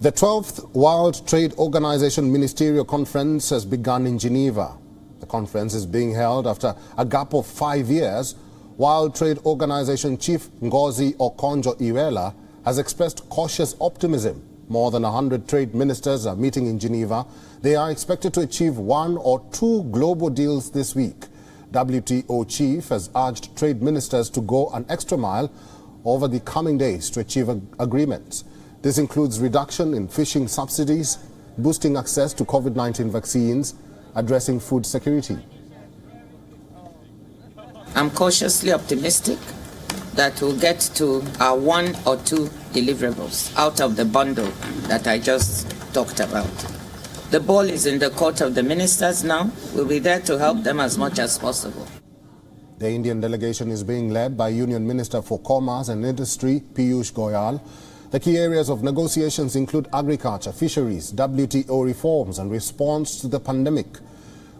The 12th World Trade Organization Ministerial Conference has begun in Geneva. The conference is being held after a gap of 5 years. World Trade Organization Chief Ngozi Okonjo-Iweala has expressed cautious optimism. More than 100 trade ministers are meeting in Geneva. They are expected to achieve 1 or 2 global deals this week. WTO chief has urged trade ministers to go an extra mile over the coming days to achieve agreements. This includes reduction in fishing subsidies, boosting access to COVID-19 vaccines, addressing food security. I'm cautiously optimistic that we'll get to our 1 or 2 deliverables out of the bundle that I just talked about. The ball is in the court of the ministers now. We'll be there to help them as much as possible. The Indian delegation is being led by Union Minister for Commerce and Industry, Piyush Goyal. The key areas of negotiations include agriculture, fisheries, WTO reforms and response to the pandemic.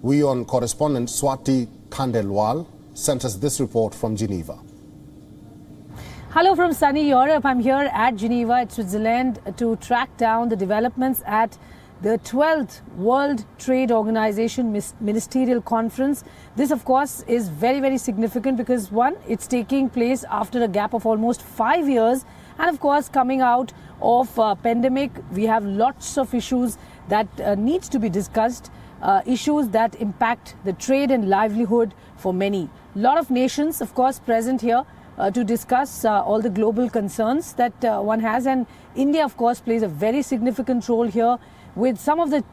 WION correspondent Swati Khandelwal sent us this report from Geneva. Hello from sunny Europe. I'm here at Geneva, Switzerland, to track down the developments at the 12th World Trade Organization Ministerial Conference. This, of course, is very, very significant because, one, it's taking place after a gap of almost 5 years. And, of course, coming out of pandemic, we have lots of issues that needs to be discussed, issues that impact the trade and livelihood for many. A lot of nations, of course, present here to discuss all the global concerns that one has. And India, of course, plays a very significant role here with some of the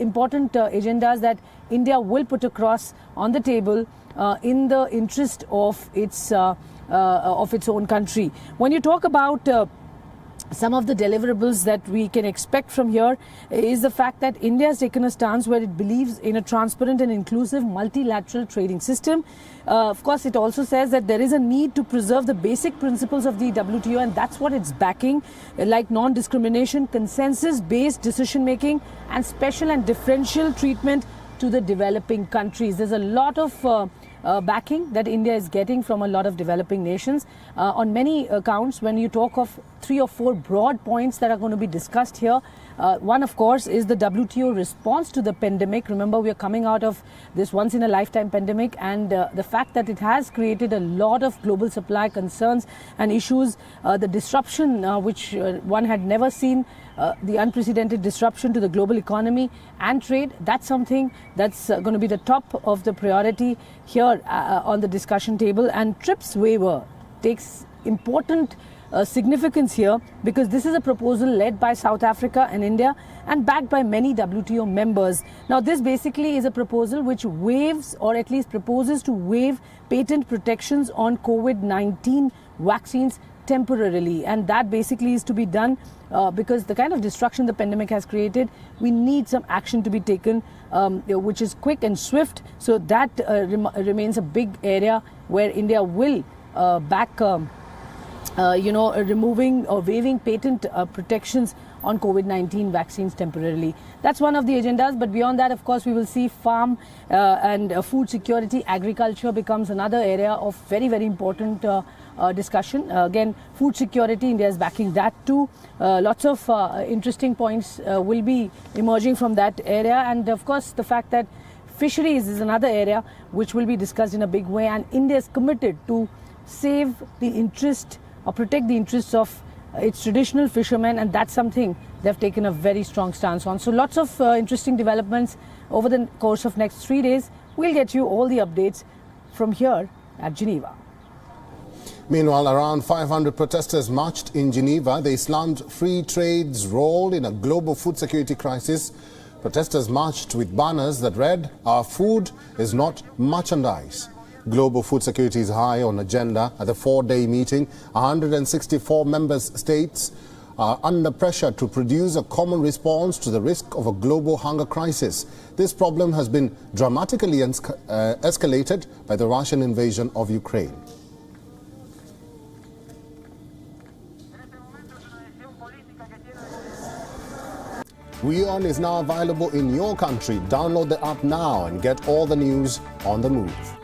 important agendas that India will put across on the table in the interest of its own country. When you talk about some of the deliverables that we can expect from here is the fact that India has taken a stance where it believes in a transparent and inclusive multilateral trading system. Of course, it also says that there is a need to preserve the basic principles of the WTO, and that's what it's backing, like non-discrimination, consensus-based decision-making, and special and differential treatment to the developing countries. There's a lot of backing that India is getting from a lot of developing nations on many accounts. When you talk of 3 or 4 broad points that are going to be discussed here, one, of course, is the WTO response to the pandemic. Remember, we are coming out of this once-in-a-lifetime pandemic, and the fact that it has created a lot of global supply concerns and issues, the disruption which one had never seen, the unprecedented disruption to the global economy and trade, that's something that's going to be the top of the priority here on the discussion table. And TRIPS waiver takes important significance here because this is a proposal led by South Africa and India and backed by many WTO members. Now, this basically is a proposal which waives, or at least proposes to waive, patent protections on COVID-19 vaccines temporarily, and that basically is to be done because the kind of destruction the pandemic has created, we need some action to be taken which is quick and swift. So that remains a big area where India will back removing or waiving patent protections on COVID-19 vaccines temporarily. That's one of the agendas. But beyond that, of course, we will see farm and food security. Agriculture becomes another area of very, very important discussion. Again, food security, India is backing that too. Lots of interesting points will be emerging from that area. And of course, the fact that fisheries is another area which will be discussed in a big way. And India is committed to save the interest or protect the interests of its traditional fishermen, and that's something they've taken a very strong stance on. So lots of interesting developments over the course of next 3 days. We'll get you all the updates from here at Geneva. Meanwhile, around 500 protesters marched in Geneva. They slammed free trade's role in a global food security crisis. Protesters marched with banners that read, "Our food is not merchandise." Global food security is high on agenda at the 4-day meeting. 164 member states are under pressure to produce a common response to the risk of a global hunger crisis. This problem has been dramatically escalated by the Russian invasion of Ukraine. WION is now available in your country. Download the app now and get all the news on the move.